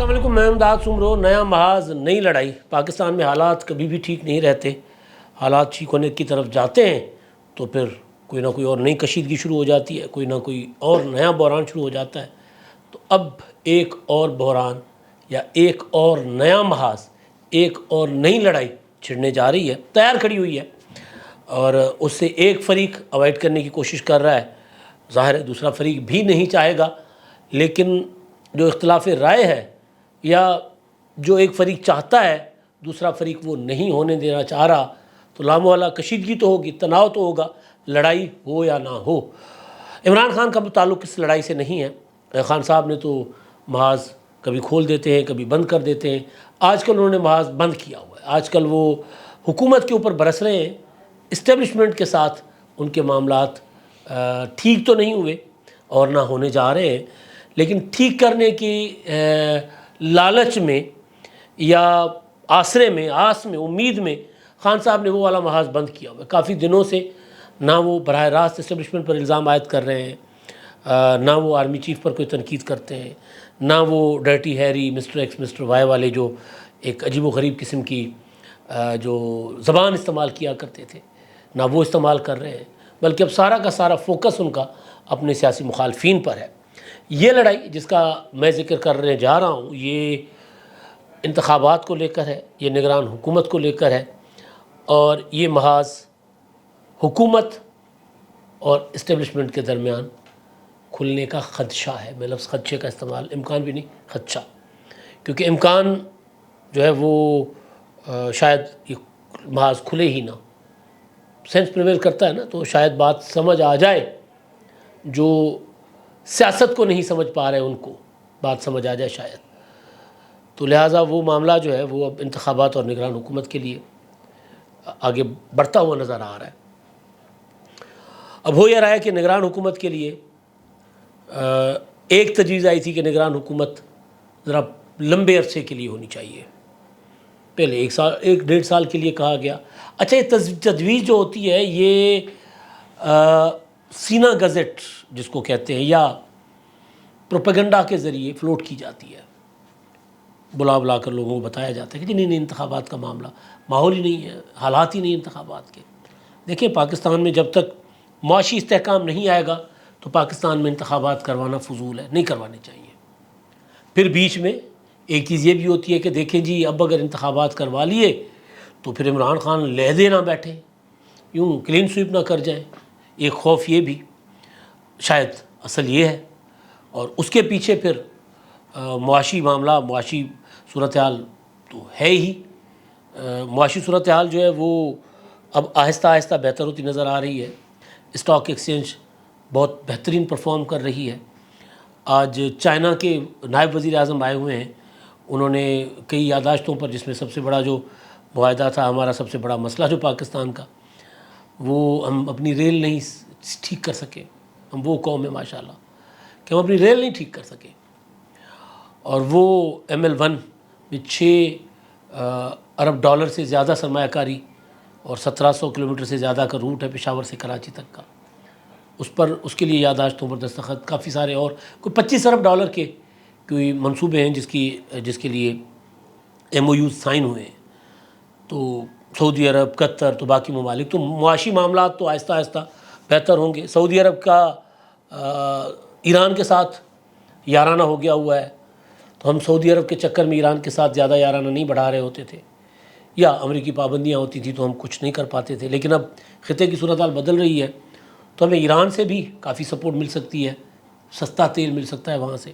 السلام علیکم، میں امداد سمرو۔ نیا محاذ، نئی لڑائی۔ پاکستان میں حالات کبھی بھی ٹھیک نہیں رہتے، حالات ٹھیک ہونے کی طرف جاتے ہیں تو پھر کوئی نہ کوئی اور نئی کشیدگی شروع ہو جاتی ہے، کوئی نہ کوئی اور نیا بحران شروع ہو جاتا ہے۔ تو اب ایک اور بحران یا ایک اور نیا محاذ، ایک اور نئی لڑائی چھڑنے جا رہی ہے، تیار کھڑی ہوئی ہے، اور اس سے ایک فریق اوائڈ کرنے کی کوشش کر رہا ہے۔ ظاہر ہے دوسرا فریق بھی نہیں چاہے گا، لیکن جو اختلاف رائے ہے یا جو ایک فریق چاہتا ہے دوسرا فریق وہ نہیں ہونے دینا چاہ رہا، تو لامحالہ کشیدگی تو ہوگی، تناؤ تو ہوگا، لڑائی ہو یا نہ ہو۔ عمران خان کا تعلق اس لڑائی سے نہیں ہے۔ خان صاحب نے تو محاذ کبھی کھول دیتے ہیں، کبھی بند کر دیتے ہیں۔ آج کل انہوں نے محاذ بند کیا ہوا ہے، آج کل وہ حکومت کے اوپر برس رہے ہیں۔ اسٹیبلشمنٹ کے ساتھ ان کے معاملات ٹھیک تو نہیں ہوئے اور نہ ہونے جا رہے ہیں، لیکن ٹھیک کرنے کی لالچ میں یا آسرے میں، آس میں، امید میں خان صاحب نے وہ والا محاذ بند کیا ہوا ہے۔ کافی دنوں سے نہ وہ براہ راست اسٹیبلشمنٹ پر الزام عائد کر رہے ہیں، نہ وہ آرمی چیف پر کوئی تنقید کرتے ہیں، نہ وہ dirty Harry, mister X mister Y والے جو ایک عجیب و غریب قسم کی جو زبان استعمال کیا کرتے تھے، نہ وہ استعمال کر رہے ہیں، بلکہ اب سارا کا سارا فوکس ان کا اپنے سیاسی مخالفین پر ہے۔ یہ لڑائی جس کا میں ذکر کرنے جا رہا ہوں، یہ انتخابات کو لے کر ہے، یہ نگران حکومت کو لے کر ہے، اور یہ محاذ حکومت اور اسٹیبلشمنٹ کے درمیان کھلنے کا خدشہ ہے۔ میں لفظ خدشے کا استعمال، امکان بھی نہیں، خدشہ، کیونکہ امکان جو ہے وہ شاید یہ محاذ کھلے ہی نہ، سینس پریویل کرتا ہے نا، تو شاید بات سمجھ آ جائے، جو سیاست کو نہیں سمجھ پا رہے ان کو بات سمجھ آ جائے شاید۔ تو لہٰذا وہ معاملہ جو ہے وہ اب انتخابات اور نگران حکومت کے لیے آگے بڑھتا ہوا نظر آ رہا ہے۔ اب ہو یہ رہا ہے کہ نگران حکومت کے لیے ایک تجویز آئی تھی کہ نگران حکومت ذرا لمبے عرصے کے لیے ہونی چاہیے، پہلے ایک ڈیڑھ سال کے لیے کہا گیا۔ اچھا، یہ تجویز جو ہوتی ہے یہ سینہ گزٹ جس کو کہتے ہیں، یا پروپیگنڈا کے ذریعے فلوٹ کی جاتی ہے، بلا کر لوگوں کو بتایا جاتا ہے کہ نہیں انتخابات کا معاملہ، ماحول ہی نہیں ہے، حالات ہی نہیں انتخابات کے۔ دیکھیں، پاکستان میں جب تک معاشی استحکام نہیں آئے گا تو پاکستان میں انتخابات کروانا فضول ہے، نہیں کروانے چاہیے۔ پھر بیچ میں ایک چیز یہ بھی ہوتی ہے کہ دیکھیں جی، اب اگر انتخابات کروا لیے تو پھر عمران خان لہدے نہ بیٹھیں، یوں کلین سویپ نہ کر جائیں، ایک خوف یہ بھی شاید اصل یہ ہے، اور اس کے پیچھے پھر معاشی معاملہ، معاشی صورتحال تو ہے ہی۔ معاشی صورتحال جو ہے وہ اب آہستہ آہستہ بہتر ہوتی نظر آ رہی ہے۔ اسٹاک ایکسچینج بہت بہترین پرفارم کر رہی ہے۔ آج چائنا کے نائب وزیر اعظم آئے ہوئے ہیں، انہوں نے کئی یادداشتوں پر، جس میں سب سے بڑا جو معاہدہ تھا، ہمارا سب سے بڑا مسئلہ جو پاکستان کا، وہ ہم اپنی ریل نہیں ٹھیک کر سکے۔ ہم وہ قوم ہے ماشاءاللہ کہ ہم اپنی ریل نہیں ٹھیک کر سکے، اور وہ ML1 میں 6 ارب ڈالر سے زیادہ سرمایہ کاری اور 1700 کلومیٹر سے زیادہ کا روٹ ہے پشاور سے کراچی تک کا، اس کے لیے یادداشتوں پر دستخط، کافی سارے اور کوئی 25 ارب ڈالر کے کوئی منصوبے ہیں جس کے لیے MOUs سائن ہوئے ہیں۔ تو سعودی عرب، قطر، تو باقی ممالک، تو معاشی معاملات تو آہستہ آہستہ بہتر ہوں گے۔ سعودی عرب کا ایران کے ساتھ یارانہ ہو گیا ہوا ہے، تو ہم سعودی عرب کے چکر میں ایران کے ساتھ زیادہ یارانہ نہیں بڑھا رہے ہوتے تھے، یا امریکی پابندیاں ہوتی تھیں تو ہم کچھ نہیں کر پاتے تھے، لیکن اب خطے کی صورتحال بدل رہی ہے تو ہمیں ایران سے بھی کافی سپورٹ مل سکتی ہے، سستا تیل مل سکتا ہے وہاں سے۔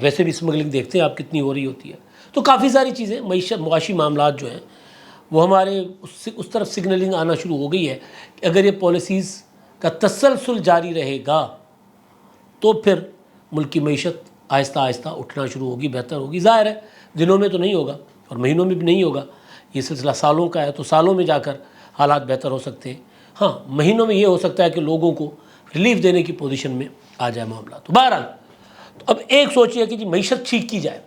ویسے بھی اسمگلنگ دیکھتے ہیں آپ کتنی ہو رہی ہوتی ہے۔ تو کافی ساری چیزیں، معاشی معاملات جو ہیں وہ ہمارے اس طرف سگنلنگ آنا شروع ہو گئی ہے کہ اگر یہ پالیسیز کا تسلسل جاری رہے گا تو پھر ملک کی معیشت آہستہ آہستہ اٹھنا شروع ہوگی، بہتر ہوگی۔ ظاہر ہے دنوں میں تو نہیں ہوگا اور مہینوں میں بھی نہیں ہوگا، یہ سلسلہ سالوں کا ہے، تو سالوں میں جا کر حالات بہتر ہو سکتے ہیں۔ ہاں، مہینوں میں یہ ہو سکتا ہے کہ لوگوں کو ریلیف دینے کی پوزیشن میں آ جائے معاملہ۔ تو بہرحال تو اب ایک سوچیے کہ جی معیشت ٹھیک کی جائے،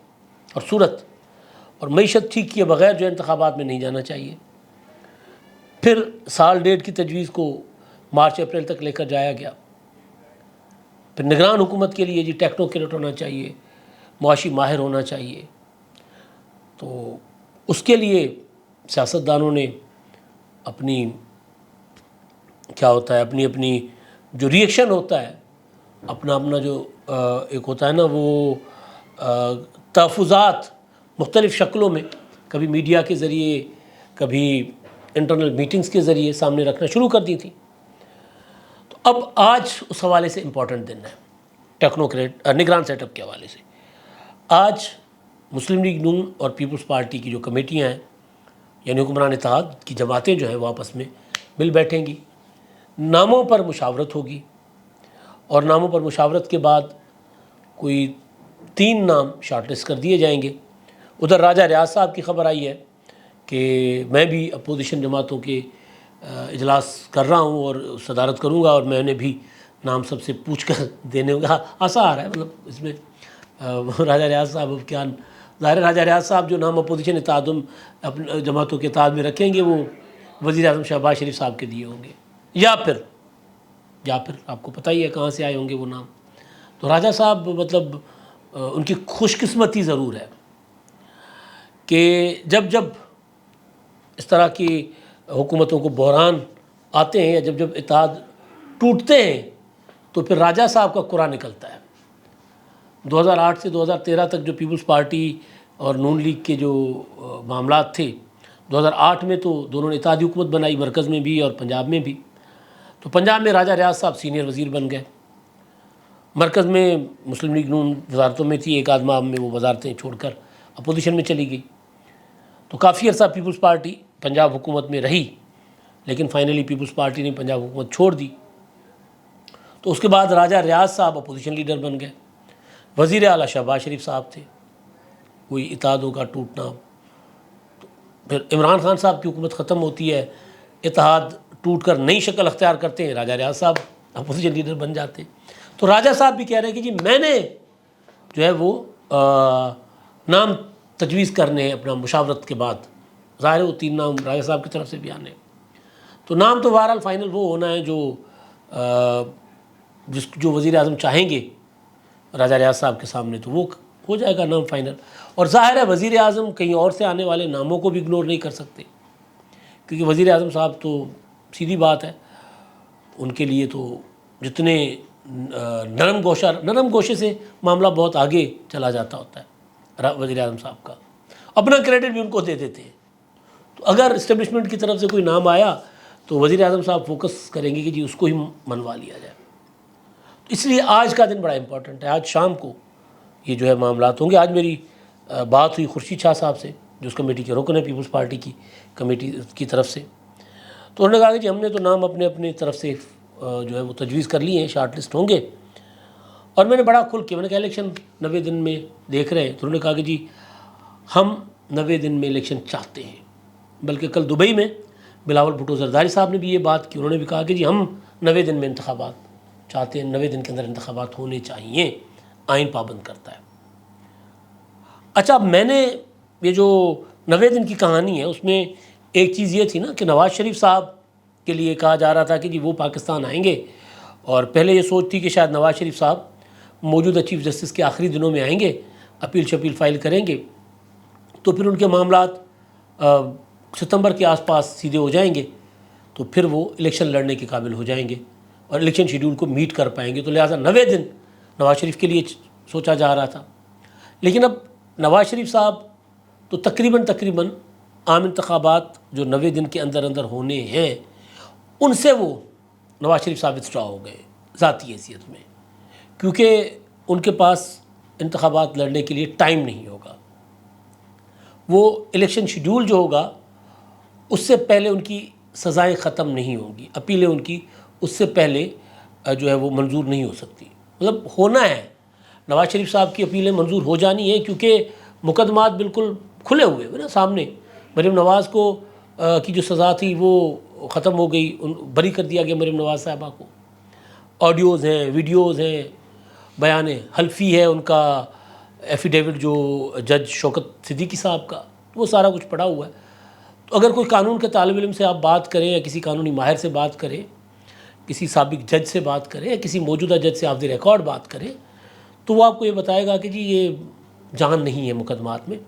اور معیشت ٹھیک کیے بغیر جو انتخابات میں نہیں جانا چاہیے۔ پھر سال ڈیڑھ کی تجویز کو مارچ اپریل تک لے کر جایا گیا۔ پھر نگران حکومت کے لیے جی ٹیکنوکریٹ ہونا چاہیے، معاشی ماہر ہونا چاہیے. تو اس کے لیے سیاستدانوں نے اپنی کیا ہوتا ہے اپنی جو ریئیکشن ہوتا ہے اپنا جو ایک ہوتا ہے نا وہ تحفظات مختلف شکلوں میں کبھی میڈیا کے ذریعے کبھی انٹرنل میٹنگز کے ذریعے سامنے رکھنا شروع کر دی تھی. تو اب آج اس حوالے سے امپورٹنٹ دن ہے ٹیکنوکریٹ نگران سیٹ اپ کے حوالے سے. آج مسلم لیگ نون اور پیپلز پارٹی کی جو کمیٹیاں ہیں یعنی حکمران اتحاد کی جماعتیں جو ہیں وہ آپس میں مل بیٹھیں گی, ناموں پر مشاورت ہوگی اور ناموں پر مشاورت کے بعد کوئی 3 نام شارٹ لسٹ کر دیے جائیں گے. ادھر راجہ ریاض صاحب کی خبر آئی ہے کہ میں بھی اپوزیشن جماعتوں کے اجلاس کر رہا ہوں اور صدارت کروں گا اور میں نے بھی نام سب سے پوچھ کر دینے ہوگا. آسا آ رہا ہے مطلب اس میں راجہ ریاض صاحب اب کیا ظاہر راجہ ریاض صاحب جو نام اپوزیشن اتحاد اپنے جماعتوں کے اتحاد میں رکھیں گے وہ وزیر اعظم شہباز شریف صاحب کے دیے ہوں گے یا پھر آپ کو پتہ ہی ہے کہاں سے آئے ہوں گے وہ نام. تو راجہ صاحب مطلب ان کی خوش قسمتی ضرور ہے کہ جب اس طرح کی حکومتوں کو بحران آتے ہیں یا جب اتحاد ٹوٹتے ہیں تو پھر راجہ صاحب کا قرآن نکلتا ہے. 2008 سے 2013 تک جو پیپلز پارٹی اور نون لیگ کے جو معاملات تھے 2008 میں تو دونوں نے اتحادی حکومت بنائی مرکز میں بھی اور پنجاب میں بھی. تو پنجاب میں راجہ ریاض صاحب سینئر وزیر بن گئے, مرکز میں مسلم لیگ نون وزارتوں میں تھی, ایک آدھ ماہ میں وہ وزارتیں چھوڑ کر اپوزیشن میں چلی گئی. تو کافی عرصہ پیپلز پارٹی پنجاب حکومت میں رہی لیکن فائنلی پیپلز پارٹی نے پنجاب حکومت چھوڑ دی. تو اس کے بعد راجہ ریاض صاحب اپوزیشن لیڈر بن گئے, وزیر اعلیٰ شہباز شریف صاحب تھے. کوئی اتحادوں کا ٹوٹنا, پھر عمران خان صاحب کی حکومت ختم ہوتی ہے, اتحاد ٹوٹ کر نئی شکل اختیار کرتے ہیں, راجہ ریاض صاحب اپوزیشن لیڈر بن جاتے ہیں. تو راجہ صاحب بھی کہہ رہے ہیں کہ جی میں نے جو ہے وہ نام تجویز کرنے ہیں اپنا مشاورت کے بعد. ظاہر ہے وہ 3 نام راجہ صاحب کی طرف سے بھی آنے. تو نام تو بہرحال فائنل وہ ہونا ہے جو وزیر اعظم چاہیں گے راجہ ریاض صاحب کے سامنے, تو وہ ہو جائے گا نام فائنل. اور ظاہر ہے وزیر اعظم کہیں اور سے آنے والے ناموں کو بھی اگنور نہیں کر سکتے کیونکہ وزیر اعظم صاحب تو سیدھی بات ہے ان کے لیے تو جتنے نرم گوشے سے معاملہ بہت آگے چلا جاتا ہوتا ہے. وزیر اعظم صاحب کا اپنا کریڈٹ بھی ان کو دے دیتے ہیں. تو اگر اسٹیبلشمنٹ کی طرف سے کوئی نام آیا تو وزیر اعظم صاحب فوکس کریں گے کہ جی اس کو ہی منوا لیا جائے. اس لیے آج کا دن بڑا امپورٹنٹ ہے. آج شام کو یہ جو ہے معاملات ہوں گے. آج میری بات ہوئی خورشید شاہ صاحب سے جو اس کمیٹی کے رکن ہیں پیپلز پارٹی کی کمیٹی کی طرف سے. تو انہوں نے کہا کہ جی ہم نے تو نام اپنے طرف سے جو ہے وہ تجویز کر لیے ہیں, شارٹ لسٹ ہوں گے. اور میں نے بڑا کھل کے میں نے کہا الیکشن 90 دن میں دیکھ رہے ہیں. تو انہوں نے کہا کہ جی ہم 90 دن میں الیکشن چاہتے ہیں. بلکہ کل دبئی میں بلاول بھٹو زرداری صاحب نے بھی یہ بات کی, انہوں نے بھی کہا کہ جی ہم 90 دن میں انتخابات چاہتے ہیں, 90 دن کے اندر انتخابات ہونے چاہیے, آئین پابند کرتا ہے. اچھا اب میں نے یہ جو 90 دن کی کہانی ہے اس میں ایک چیز یہ تھی نا کہ نواز شریف صاحب کے لیے کہا جا رہا تھا کہ جی وہ پاکستان آئیں گے, اور پہلے یہ سوچ تھی کہ شاید نواز شریف صاحب موجودہ چیف جسٹس کے آخری دنوں میں آئیں گے, اپیل فائل کریں گے تو پھر ان کے معاملات ستمبر کے آس پاس سیدھے ہو جائیں گے, تو پھر وہ الیکشن لڑنے کے قابل ہو جائیں گے اور الیکشن شیڈول کو میٹ کر پائیں گے. تو لہٰذا 90 دن نواز شریف کے لیے سوچا جا رہا تھا. لیکن اب نواز شریف صاحب تو تقریباً عام انتخابات جو 90 دن کے اندر ہونے ہیں ان سے وہ نواز شریف صاحب وتھڈرا ہو گئے ذاتی حیثیت میں, کیونکہ ان کے پاس انتخابات لڑنے کے لیے ٹائم نہیں ہوگا. وہ الیکشن شیڈول جو ہوگا اس سے پہلے ان کی سزائیں ختم نہیں ہوں گی, اپیلیں ان کی اس سے پہلے جو ہے وہ منظور نہیں ہو سکتی. مطلب ہونا ہے نواز شریف صاحب کی اپیلیں منظور ہو جانی ہیں کیونکہ مقدمات بالکل کھلے ہوئے نا سامنے. مریم نواز کو کی جو سزا تھی وہ ختم ہو گئی, بری کر دیا گیا مریم نواز صاحبہ کو. آڈیوز ہیں, ویڈیوز ہیں, بیان حلفی ہے ان کا, ایفیڈیوٹ جو جج شوکت صدیقی صاحب کا, وہ سارا کچھ پڑا ہوا ہے. تو اگر کوئی قانون کے طالب علم سے آپ بات کریں یا کسی قانونی ماہر سے بات کریں, کسی سابق جج سے بات کریں یا کسی موجودہ جج سے آف دی ریکارڈ بات کریں, تو وہ آپ کو یہ بتائے گا کہ جی یہ جان نہیں ہے مقدمات میں،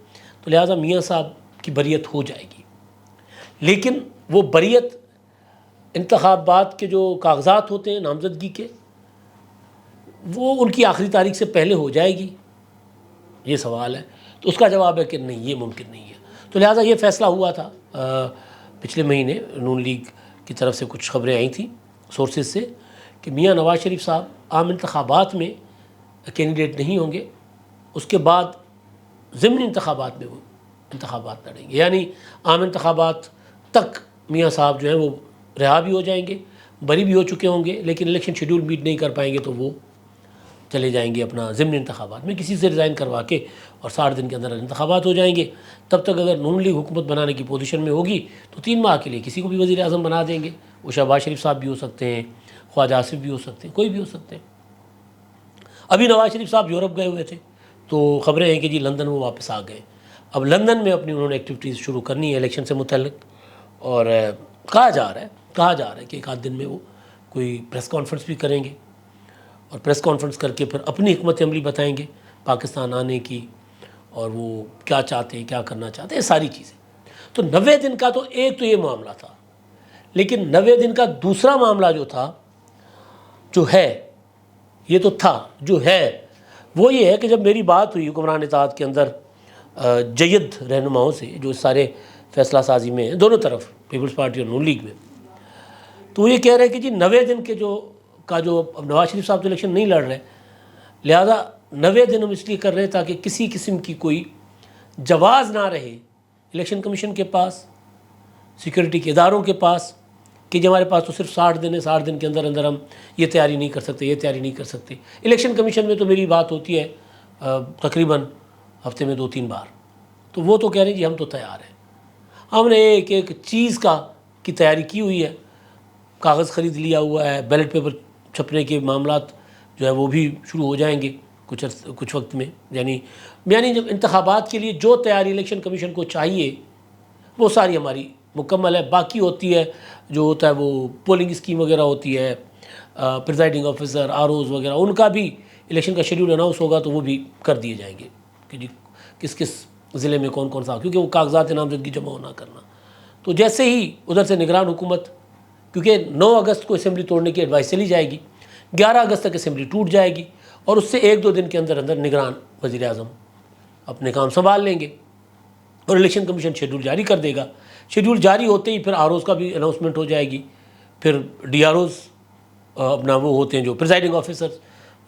تو لہٰذا میاں صاحب کی بریت ہو جائے گی، لیکن وہ بریت انتخابات کے جو کاغذات ہوتے ہیں نامزدگی کے، وہ ان کی آخری تاریخ سے پہلے ہو جائے گی، یہ سوال ہے۔ تو اس کا جواب ہے کہ نہیں، یہ ممکن نہیں ہے۔ تو لہٰذا یہ فیصلہ ہوا تھا پچھلے مہینے، نون لیگ کی طرف سے کچھ خبریں آئی تھیں سورسز سے کہ میاں نواز شریف صاحب عام انتخابات میں کینڈیڈیٹ نہیں ہوں گے، اس کے بعد ضمنی انتخابات میں وہ انتخابات لڑیں گے، یعنی عام انتخابات تک میاں صاحب جو ہیں وہ رہا بھی ہو جائیں گے، بری بھی ہو چکے ہوں گے، لیکن الیکشن شیڈول میٹ نہیں کر پائیں گے تو وہ چلے جائیں گے اپنا ضمنی انتخابات میں، کسی سے ریزائن کروا کے، اور 60 دن کے اندر انتخابات ہو جائیں گے۔ تب تک اگر نون لیگ حکومت بنانے کی پوزیشن میں ہوگی تو 3 ماہ کے لیے کسی کو بھی وزیر اعظم بنا دیں گے، وہ شہباز شریف صاحب بھی ہو سکتے ہیں، خواجہ آصف بھی ہو سکتے ہیں، کوئی بھی ہو سکتے ہیں۔ ابھی نواز شریف صاحب یورپ گئے ہوئے تھے، تو خبریں ہیں کہ جی لندن وہ واپس آ گئے، اب لندن میں اپنی انہوں نے ایکٹیویٹیز شروع کرنی ہے الیکشن سے متعلق، اور کہا جا رہا ہے کہ ایک آدھ دن میں وہ کوئی پریس کانفرنس بھی کریں گے، اور پریس کانفرنس کر کے پھر اپنی حکمت عملی بتائیں گے پاکستان آنے کی، اور وہ کیا چاہتے ہیں، کیا کرنا چاہتے ہیں، ساری چیزیں۔ تو 90 دن کا تو ایک تو یہ معاملہ تھا، لیکن 90 دن کا دوسرا معاملہ جو تھا، جو ہے، یہ تو تھا، جو ہے وہ یہ ہے کہ جب میری بات ہوئی حکمران اتحاد کے اندر جید رہنماؤں سے جو سارے فیصلہ سازی میں ہیں دونوں طرف، پیپلز پارٹی اور نون لیگ میں، تو وہ یہ کہہ رہے ہیں کہ جی 90 دن کے جو اب نواز شریف صاحب تو الیکشن نہیں لڑ رہے، لہذا 90 دن ہم اس لیے کر رہے ہیں تاکہ کسی قسم کی کوئی جواز نہ رہے الیکشن کمیشن کے پاس، سیکورٹی کے اداروں کے پاس، کہ جی ہمارے پاس تو صرف 60 دن ہے، 60 دن کے اندر اندر ہم یہ تیاری نہیں کر سکتے، یہ تیاری نہیں کر سکتے۔ الیکشن کمیشن میں تو میری بات ہوتی ہے تقریباً ہفتے میں 2-3 بار، تو وہ تو کہہ رہے ہیں جی ہم تو تیار ہیں، ہم نے ایک ایک چیز کی تیاری کی ہوئی ہے، کاغذ خرید لیا ہوا ہے، بیلٹ پیپر چھپنے کے معاملات جو ہے وہ بھی شروع ہو جائیں گے کچھ وقت میں، یعنی جب انتخابات کے لیے جو تیاری الیکشن کمیشن کو چاہیے وہ ساری ہماری مکمل ہے۔ باقی ہوتی ہے جو ہوتا ہے وہ پولنگ اسکیم وغیرہ ہوتی ہے، پریزائڈنگ آفیسر، ROs وغیرہ، ان کا بھی الیکشن کا شیڈول اناؤنس ہوگا تو وہ بھی کر دیے جائیں گے کہ جی کس ضلع میں کون سا، کیونکہ وہ کاغذات نامزدگی جمع ہونا کرنا۔ تو جیسے ہی ادھر سے نگران حکومت، کیونکہ 9 اگست کو اسمبلی توڑنے کی ایڈوائس چلی جائے گی، 11 اگست تک اسمبلی ٹوٹ جائے گی، اور اس سے 1-2 دن کے اندر اندر نگران وزیر اعظم اپنے کام سنبھال لیں گے، اور الیکشن کمیشن شیڈول جاری کر دے گا۔ شیڈول جاری ہوتے ہی پھر ROs کا بھی اناؤنسمنٹ ہو جائے گی، پھر DROs اپنا وہ ہوتے ہیں جو پریزائڈنگ آفیسر،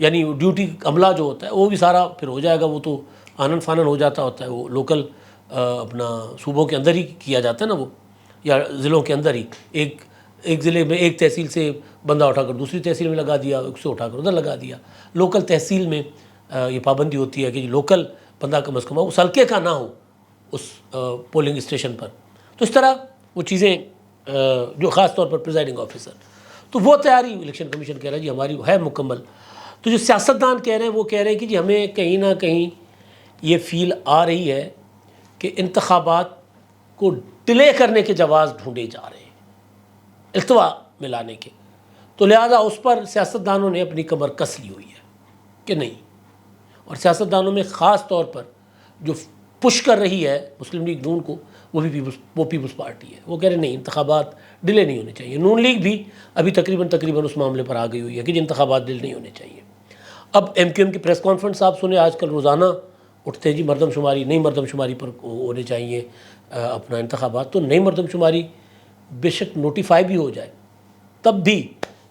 یعنی ڈیوٹی عملہ جو ہوتا ہے وہ بھی سارا پھر ہو جائے گا، وہ تو آنن فانن ہو جاتا ہوتا ہے، وہ لوکل اپنا صوبوں کے اندر ہی کیا جاتا ہے نا، وہ یا ضلعوں کے اندر ہی، ایک ضلع میں ایک تحصیل سے بندہ اٹھا کر دوسری تحصیل میں لگا دیا، اس سے اٹھا کر ادھر لگا دیا۔ لوکل تحصیل میں یہ پابندی ہوتی ہے کہ لوکل بندہ کم از کم اس حلقے کا نہ ہو اس پولنگ اسٹیشن پر، تو اس طرح وہ چیزیں جو خاص طور پر پریزائڈنگ آفیسر، تو وہ تیاری الیکشن کمیشن کہہ رہا ہے جی ہماری ہے مکمل۔ تو جو سیاستدان کہہ رہے ہیں وہ کہہ رہے ہیں کہ جی ہمیں کہیں نہ کہیں یہ فیل آ رہی ہے کہ انتخابات کو ڈیلے کرنے کے جواز ڈھونڈے جا رہے ہیں التوا میں لانے کے، تو لہذا اس پر سیاستدانوں نے اپنی کمر کس لی ہوئی ہے کہ نہیں، اور سیاستدانوں میں خاص طور پر جو پش کر رہی ہے مسلم لیگ نون کو، وہ پیپلز پارٹی ہے، وہ کہہ رہے ہیں نہیں انتخابات ڈیلے نہیں ہونے چاہیے۔ نون لیگ بھی ابھی تقریباً اس معاملے پر آ گئی ہوئی ہے کہ انتخابات ڈیلے نہیں ہونے چاہیے۔ اب MQM کی پریس کانفرنس آپ سنیں، آج کل روزانہ اٹھتے ہیں جی مردم شماری، نئی مردم شماری پر ہونے چاہیے اپنا انتخابات، تو نئی مردم شماری بے شک نوٹیفائی بھی ہو جائے تب بھی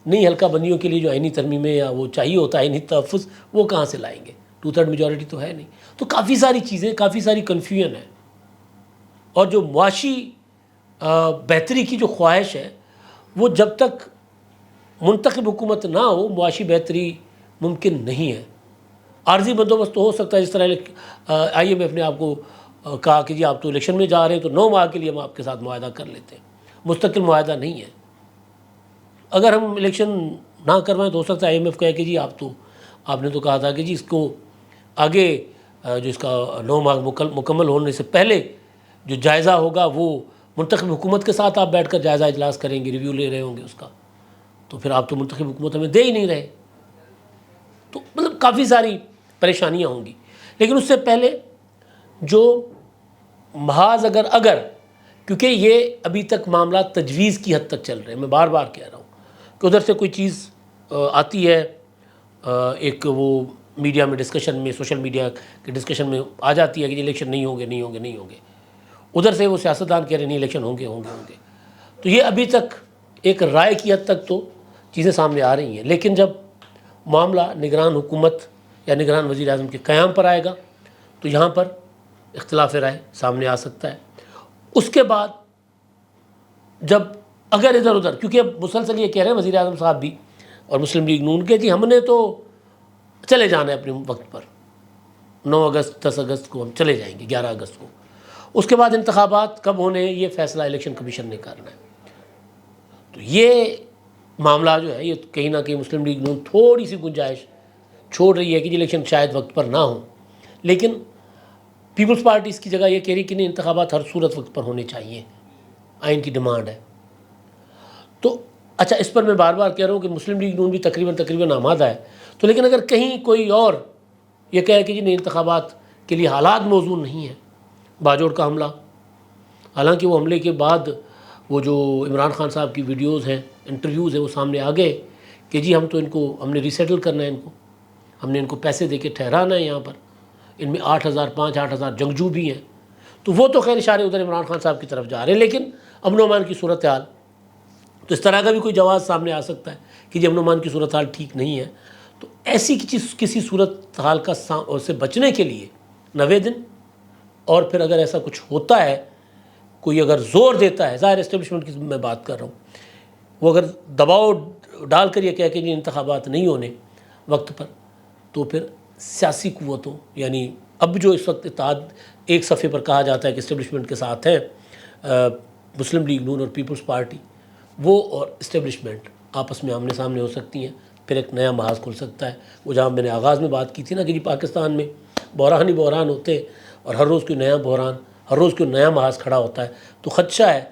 نئی حلقہ بندیوں کے لیے جو آئینی ترمیمیں یا وہ چاہیے ہوتا ہے آئینی تحفظ، وہ کہاں سے لائیں گے؟ 2/3 میجورٹی تو ہے نہیں۔ تو کافی ساری چیزیں، کافی ساری کنفیوژن ہے، اور جو معاشی بہتری کی جو خواہش ہے وہ جب تک منتخب حکومت نہ ہو معاشی بہتری ممکن نہیں ہے۔ عارضی بندوبست تو ہو سکتا ہے، جس طرح IMF نے آپ کو کہا کہ جی آپ تو الیکشن میں جا رہے ہیں تو 9 ماہ کے لیے ہم آپ کے ساتھ معاہدہ کر لیتے ہیں، مستقل معاہدہ نہیں ہے۔ اگر ہم الیکشن نہ کروائیں تو ہو سکتا ہے IMF کہے کہ جی آپ نے تو کہا تھا کہ جی اس کو آگے جو اس کا 9 ماہ مکمل ہونے سے پہلے جو جائزہ ہوگا وہ منتخب حکومت کے ساتھ آپ بیٹھ کر جائزہ اجلاس کریں گے، ریویو لے رہے ہوں گے اس کا، تو پھر آپ تو منتخب حکومت ہمیں دے ہی نہیں رہے۔ تو مطلب کافی ساری پریشانیاں ہوں گی، لیکن اس سے پہلے جو محاذ اگر کیونکہ یہ ابھی تک معاملات تجویز کی حد تک چل رہے ہیں، میں بار بار کہہ رہا ہوں کہ ادھر سے کوئی چیز آتی ہے، ایک وہ میڈیا میں ڈسکشن میں، سوشل میڈیا کے ڈسکشن میں آ جاتی ہے کہ الیکشن نہیں ہوں گے، ادھر سے وہ سیاستدان کہہ رہے نہیں الیکشن ہوں گے، تو یہ ابھی تک ایک رائے کی حد تک تو چیزیں سامنے آ رہی ہیں، لیکن جب معاملہ نگران حکومت یا نگران وزیر اعظم کے قیام پر آئے گا تو یہاں پر اختلاف رائے سامنے آ سکتا ہے۔ اس کے بعد جب اگر ادھر ادھر، کیونکہ اب مسلسل یہ کہہ رہے ہیں وزیر اعظم صاحب بھی اور مسلم لیگ نون کے، جی ہم نے تو چلے جانا ہے اپنے وقت پر، 9 اگست 10 اگست کو ہم چلے جائیں گے، 11 اگست کو، اس کے بعد انتخابات کب ہونے ہیں یہ فیصلہ الیکشن کمیشن نے کرنا ہے۔ تو یہ معاملہ جو ہے یہ کہیں نہ کہیں مسلم لیگ نون تھوڑی سی گنجائش چھوڑ رہی ہے کہ الیکشن شاید وقت پر نہ ہوں، لیکن پیپلز پارٹی اس کی جگہ یہ کہہ رہی کہ نہیں، انتخابات ہر صورت وقت پر ہونے چاہیے، آئین کی ڈیمانڈ ہے۔ تو اچھا، اس پر میں بار بار کہہ رہا ہوں کہ مسلم لیگ نون بھی تقریباً آمادہ ہے، تو لیکن اگر کہیں کوئی اور یہ کہے کہ جی نہیں، انتخابات کے لیے حالات موزون نہیں ہیں، باجوڑ کا حملہ، حالانکہ وہ حملے کے بعد وہ جو عمران خان صاحب کی ویڈیوز ہیں، انٹرویوز ہیں، وہ سامنے آ گئے کہ جی ہم نے ریسیٹل کرنا ہے، ہم نے ان کو پیسے دے کے ٹھہرانا ہے یہاں پر، ان میں 8,000 جنگجو بھی ہیں، تو وہ تو خیر اشارے ادھر عمران خان صاحب کی طرف جا رہے ہیں، لیکن امن و امان کی صورتحال، تو اس طرح کا بھی کوئی جواز سامنے آ سکتا ہے کہ جی امن و امان کی صورتحال ٹھیک نہیں ہے، تو ایسی کسی صورتحال سے بچنے کے لیے 90 دن، اور پھر اگر ایسا کچھ ہوتا ہے، کوئی اگر زور دیتا ہے، ظاہر اسٹیبلشمنٹ کی میں بات کر رہا ہوں، وہ اگر دباؤ ڈال کر یہ کہہ کہ انتخابات نہیں ہونے وقت پر، تو پھر سیاسی قوتوں، یعنی اب جو اس وقت اتحاد ایک صفحے پر کہا جاتا ہے کہ اسٹیبلشمنٹ کے ساتھ ہے مسلم لیگ نون اور پیپلز پارٹی، وہ اور اسٹیبلشمنٹ آپس میں آمنے سامنے ہو سکتی ہیں، پھر ایک نیا محاذ کھل سکتا ہے۔ وہ جہاں میں نے آغاز میں بات کی تھی نا کہ جی پاکستان میں بحران ہی بحران ہوتے ہیں، اور ہر روز کوئی نیا بحران، ہر روز کوئی نیا محاذ کھڑا ہوتا ہے، تو خدشہ ہے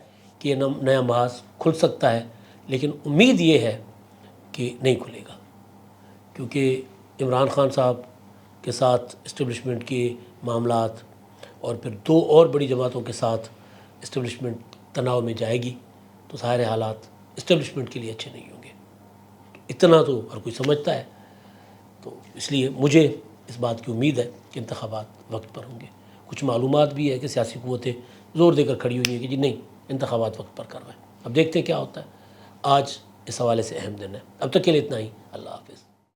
کہ یہ نیا محاذ کھل سکتا ہے، لیکن امید یہ ہے کہ نہیں کھلے گا، کیونکہ عمران خان صاحب کے ساتھ اسٹیبلشمنٹ کے معاملات، اور پھر 2 اور بڑی جماعتوں کے ساتھ اسٹیبلشمنٹ تناؤ میں جائے گی، تو سارے حالات اسٹیبلشمنٹ کے لیے اچھے نہیں ہوں گے، اتنا تو ہر کوئی سمجھتا ہے۔ تو اس لیے مجھے اس بات کی امید ہے کہ انتخابات وقت پر ہوں گے۔ کچھ معلومات بھی ہے کہ سیاسی قوتیں زور دے کر کھڑی ہوئی ہیں کہ جی نہیں، انتخابات وقت پر کر رہے ہیں، اب دیکھتے ہیں کیا ہوتا ہے۔ آج اس حوالے سے اہم دن ہے۔ اب تک کے لیے اتنا ہی، اللہ حافظ۔